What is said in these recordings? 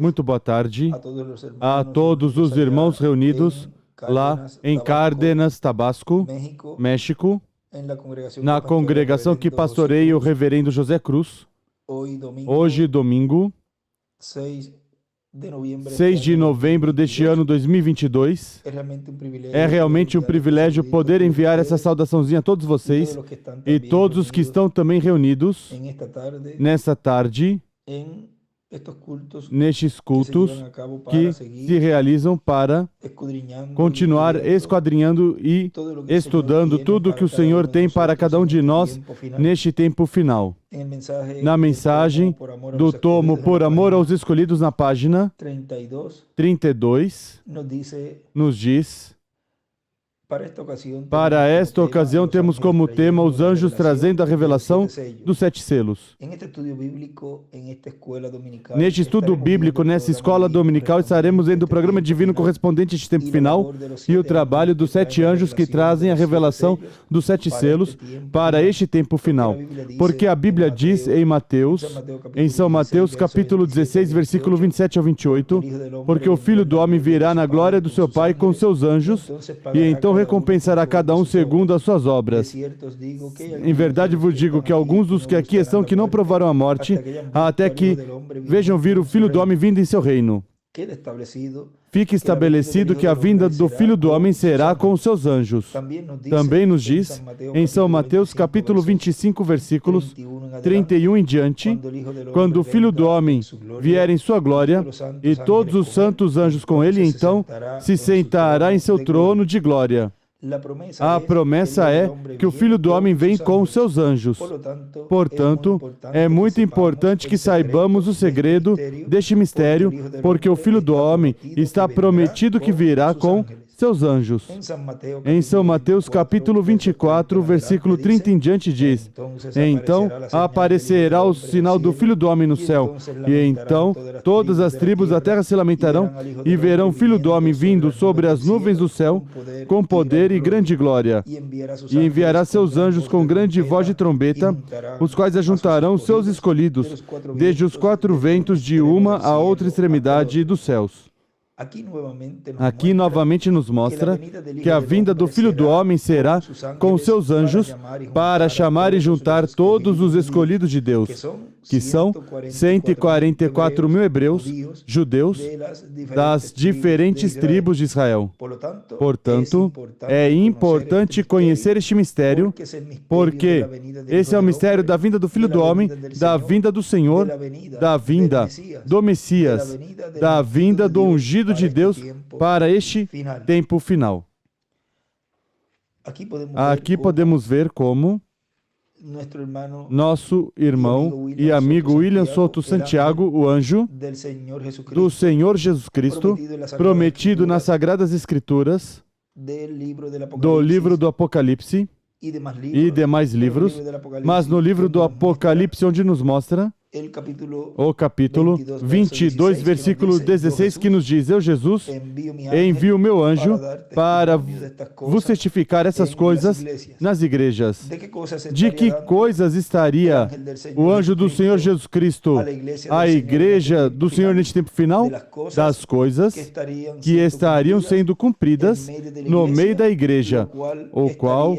Muito boa tarde a todos os irmãos reunidos lá em Cárdenas, Tabasco, México, na congregação que pastoreia o reverendo José Cruz. Hoje, domingo, 6 de novembro deste ano 2022, é realmente um privilégio poder enviar essa saudaçãozinha a todos vocês e todos os que estão também reunidos nessa tarde, nestes cultos que se realizam para continuar esquadrinhando e estudando tudo que o Senhor tem para cada um de nós neste tempo final. Na mensagem do tomo Por Amor aos Escolhidos, na página 32, nos diz: para esta ocasião temos como tema os anjos trazendo a revelação dos 7 selos. Neste estudo bíblico, nessa escola dominical, estaremos vendo o programa divino correspondente a este tempo final e o trabalho dos 7 anjos que trazem a revelação dos 7 selos para este tempo final. Porque a Bíblia diz em São Mateus, capítulo 16, versículo 27 ao 28, porque o Filho do Homem virá na glória do seu Pai com seus anjos, e então recompensará cada um segundo as suas obras. Em verdade vos digo que alguns dos que aqui estão que não provarão a morte, até que vejam vir o Filho do Homem vindo em seu reino. Fique estabelecido que a vinda do Filho do Homem será com os seus anjos. Também nos diz, em São Mateus, capítulo 25, versículos 31 em diante, quando o Filho do Homem vier em sua glória, e todos os santos anjos com ele, então se sentará em seu trono de glória. A promessa é que o Filho do Homem vem com os seus anjos. Portanto, é muito importante que saibamos o segredo deste mistério, porque o Filho do Homem está prometido que virá com seus anjos. Em São Mateus, capítulo 24, versículo 30 em diante, diz: então aparecerá o sinal do Filho do Homem no céu, e então todas as tribos da terra se lamentarão e verão o Filho do Homem vindo sobre as nuvens do céu com poder e grande glória. E enviará seus anjos com grande voz de trombeta, os quais ajuntarão seus escolhidos desde os 4 ventos de uma a outra extremidade dos céus. Aqui novamente nos mostra que a vinda do Filho do Homem será com seus anjos para chamar e juntar todos os escolhidos de Deus, que são 144 mil hebreus, judeus, das diferentes tribos de Israel. Portanto, é importante conhecer este mistério, porque esse é o mistério da vinda do Filho do Homem, da vinda do Senhor, da vinda do Messias, da vinda do ungido de Deus para este tempo final. Aqui podemos ver como nosso irmão e amigo William Souto Santiago, o anjo do Senhor Jesus Cristo, prometido nas Sagradas Escrituras, do livro do Apocalipse e demais livros, mas no livro do Apocalipse, onde nos mostra o capítulo 22, versículo 16, que nos diz: eu, Jesus, envio o meu anjo para vos testificar essas coisas nas igrejas. De que coisas estaria o anjo do Senhor Jesus Cristo, a igreja do Senhor neste tempo final? Das coisas que estariam sendo cumpridas no meio da igreja, o qual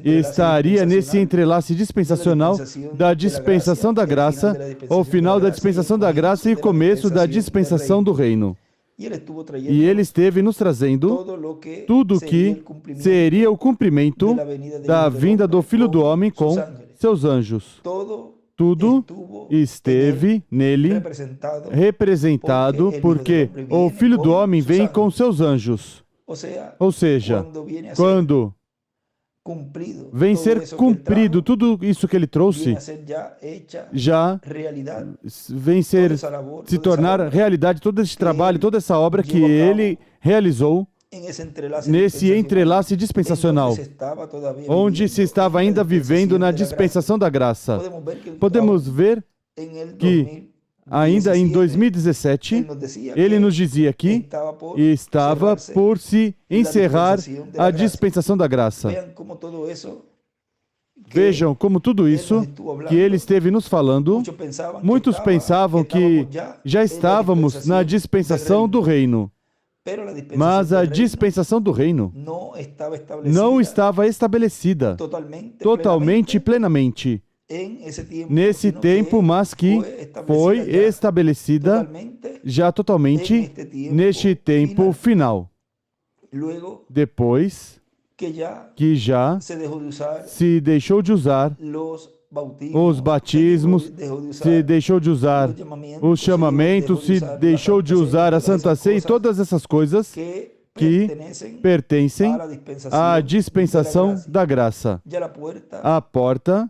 estaria nesse entrelace dispensacional da dispensação da graça, o final da dispensação da graça e o começo da dispensação do reino. E ele esteve nos trazendo tudo o que seria o cumprimento da vinda do Filho do Homem com seus anjos. Tudo esteve nele representado, porque o Filho do Homem vem com seus anjos. Ou seja, quando vem ser cumprido tudo isso que ele trouxe, já vem se tornar realidade todo esse trabalho, toda essa obra que ele realizou nesse entrelace dispensacional, onde se estava ainda vivendo na dispensação da graça. Podemos ver que ainda em 2017, ele nos dizia que estava por se encerrar a dispensação da graça. Vejam como tudo isso que ele esteve nos falando, muitos pensavam que já estávamos na dispensação do reino, mas a dispensação do reino não estava estabelecida totalmente e plenamente nesse tempo, mas que foi estabelecida já totalmente neste tempo final. Depois que já se deixou de usar os batismos, se deixou de usar os chamamentos, se deixou de usar a Santa Ceia e todas essas coisas que pertencem à dispensação da graça. A porta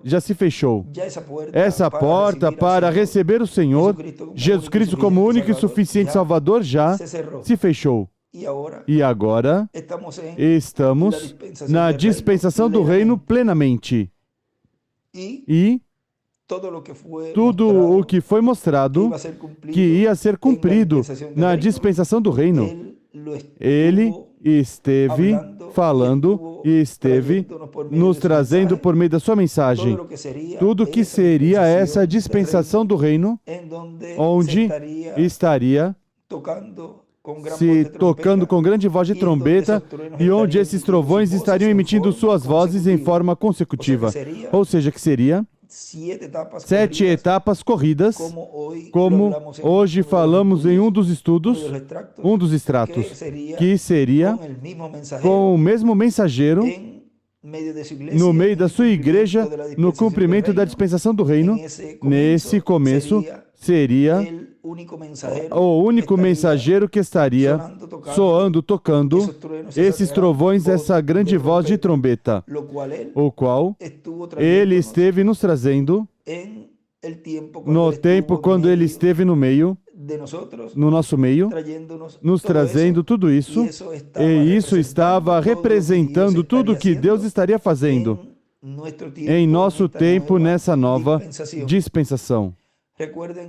já se fechou. Essa porta para receber o Senhor, Jesus Cristo como único e suficiente Salvador, já se fechou. E agora estamos na dispensação do reino plenamente. E tudo o que foi mostrado que ia ser cumprido na dispensação do reino, ele esteve falando e esteve nos trazendo por meio da sua mensagem tudo que seria essa dispensação do reino, onde estaria se tocando com grande voz de trombeta e onde esses trovões estariam emitindo suas vozes em forma consecutiva. Ou seja, que seria 7 etapas corridas, como hoje falamos em um dos estudos, um dos extratos, que seria com o mesmo mensageiro no meio da sua igreja, no cumprimento da dispensação do reino. Nesse começo seria o único mensageiro que estaria soando, tocando esses trovões, essa grande voz de trombeta, o qual ele esteve nos trazendo no tempo quando ele esteve no meio, no nosso meio, nos trazendo tudo isso, e isso estava representando tudo o que Deus estaria fazendo em nosso tempo nessa nova dispensação.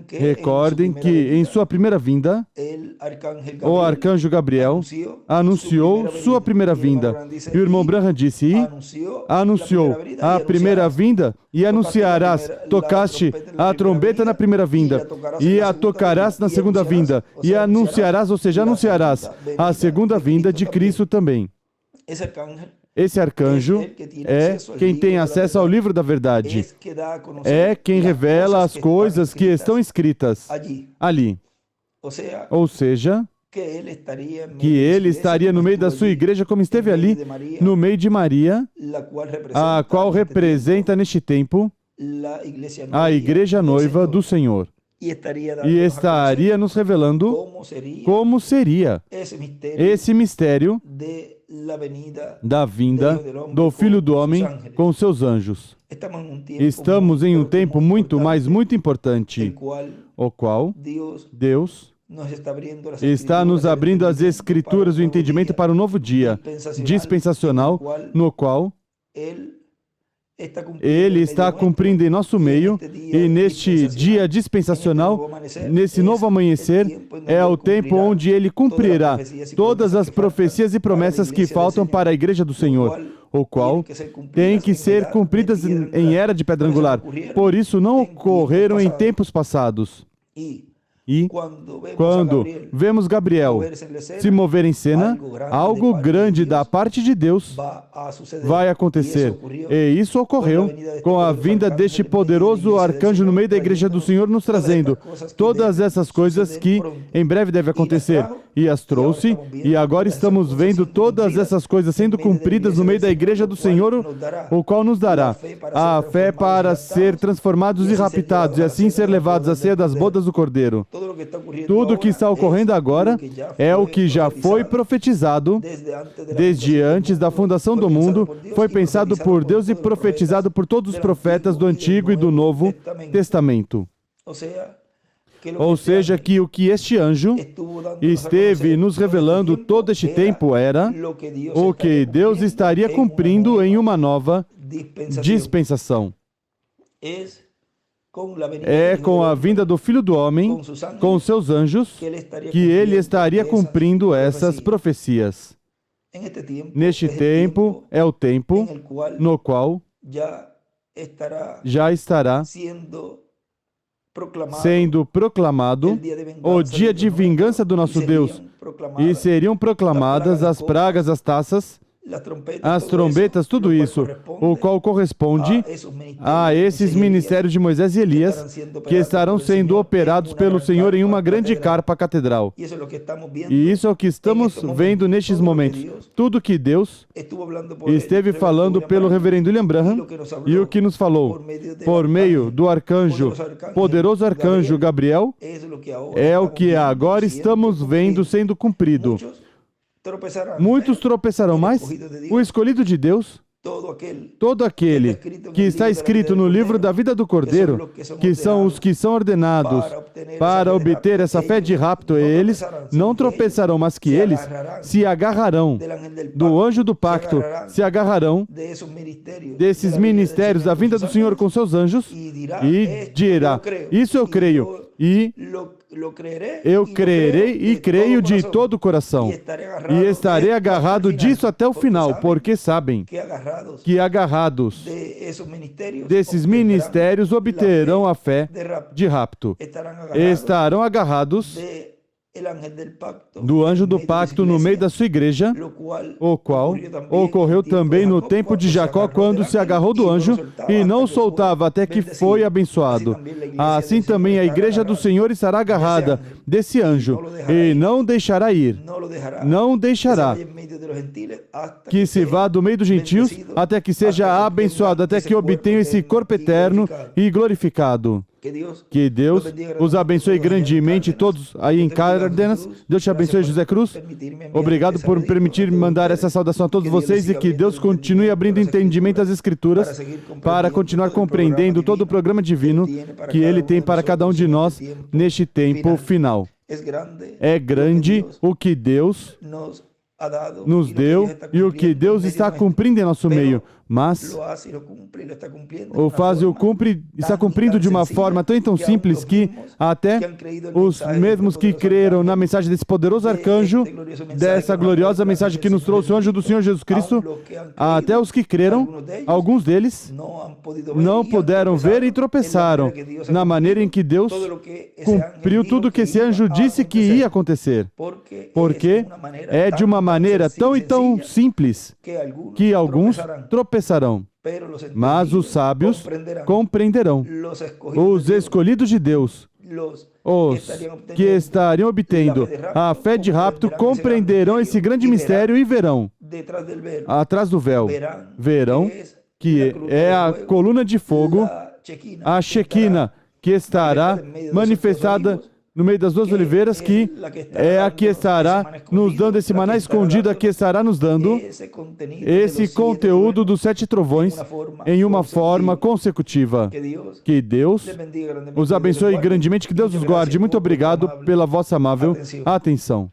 Recordem que em sua primeira vinda, o arcanjo Gabriel anunciou sua primeira vinda. E o irmão Branham disse, anunciou a primeira vinda e anunciarás, tocaste a trombeta na primeira vinda e a tocarás na segunda vinda e anunciarás, ou seja, anunciarás a segunda vinda de Cristo também. Esse arcanjo é quem tem acesso ao livro da verdade. É quem revela as coisas que estão escritas ali. Ou seja, que ele estaria no meio da sua igreja como esteve ali, no meio de Maria, a qual representa neste tempo a igreja noiva do Senhor. E estaria nos revelando como seria esse mistério da vinda do Filho do Homem com seus anjos. Estamos em um tempo muito, mas muito importante, o qual Deus está nos abrindo as Escrituras, o entendimento para um novo dia dispensacional, no qual Ele está cumprindo em nosso meio, e neste dia dispensacional, nesse novo amanhecer, é o tempo onde Ele cumprirá todas as profecias e promessas que faltam para a Igreja do Senhor, o qual tem que ser cumpridas em era de pedra angular. Por isso não ocorreram em tempos passados. E quando vemos Gabriel se mover em cena, algo grande da parte de Deus vai acontecer. E isso ocorreu com a vinda deste poderoso arcanjo no meio da igreja do Senhor, nos trazendo todas essas coisas que em breve devem acontecer. E as trouxe, e agora estamos vendo todas essas coisas sendo cumpridas no meio da igreja do Senhor, o qual nos dará a fé para ser transformados e raptados, e assim ser levados à ceia das bodas do Cordeiro. Tudo o que está ocorrendo agora é o que já foi profetizado desde antes da fundação do mundo, foi pensado por Deus e profetizado por todos os profetas do Antigo e do Novo Testamento. Ou seja, que o que este anjo esteve nos revelando todo este tempo era o que Deus estaria cumprindo em uma nova dispensação. É com a vinda do Filho do Homem, com seus anjos, que ele estaria cumprindo essas profecias. Neste tempo é o tempo no qual já estará sendo proclamado o dia de vingança do nosso Deus, e seriam proclamadas as pragas, as taças, as trombetas, tudo isso, o qual corresponde a esses ministérios de Moisés e Elias, que estarão sendo operados pelo Senhor em uma grande carpa catedral. E isso é o que estamos vendo nestes momentos. Tudo que Deus esteve falando pelo reverendo William Branham e o que nos falou por meio do arcanjo, poderoso arcanjo Gabriel, é o que agora estamos vendo sendo cumprido. Muitos tropeçarão, mas o escolhido de Deus, todo aquele que está escrito no livro da vida do Cordeiro, que são os que são ordenados para obter essa fé de rapto, eles não tropeçarão, mas que eles se agarrarão do anjo do pacto, se agarrarão desses ministérios da vinda do Senhor com seus anjos e dirá, isso eu creio, e eu crerei e creio de todo o coração, e estarei agarrado disso até o final, porque sabem que agarrados desses ministérios obterão a fé de rapto. Estarão agarrados do anjo do pacto no meio da sua igreja, o qual ocorreu também no tempo de Jacó, quando se agarrou do anjo e não soltava até que foi abençoado. Assim também a igreja do Senhor estará agarrada desse anjo e não deixará ir, não deixará que se vá do meio dos gentios até que seja abençoado, até que obtenha esse corpo eterno e glorificado. Que Deus os abençoe grandemente, todos aí em Cárdenas. Deus te abençoe, José Cruz. Obrigado por me permitir mandar essa saudação a todos vocês e que Deus continue abrindo entendimento às Escrituras para continuar compreendendo todo o programa divino que Ele tem para cada um de nós neste tempo final. É grande o que Deus nos deu e o que Deus está cumprindo em nosso meio, mas o faz e o cumpre, está cumprindo de uma forma tão simples que até os mesmos que creram na mensagem desse poderoso arcanjo, dessa gloriosa mensagem que nos trouxe o anjo do Senhor Jesus Cristo, até os que creram, alguns deles não puderam ver e tropeçaram na maneira em que Deus cumpriu tudo o que esse anjo disse que ia acontecer, porque é de uma maneira tão simples que alguns tropeçarão. Mas os sábios compreenderão. Os escolhidos de Deus, os que estariam obtendo a fé de rapto, compreenderão esse grande mistério e verão, atrás do véu, verão que é a coluna de fogo, a Shekinah, que estará manifestada no meio das duas oliveiras, que é a que estará nos dando esse maná escondido, a que estará nos dando esse conteúdo dos 7 trovões em uma forma consecutiva. Que Deus os abençoe grandemente, que Deus os guarde. Muito obrigado pela vossa amável atenção.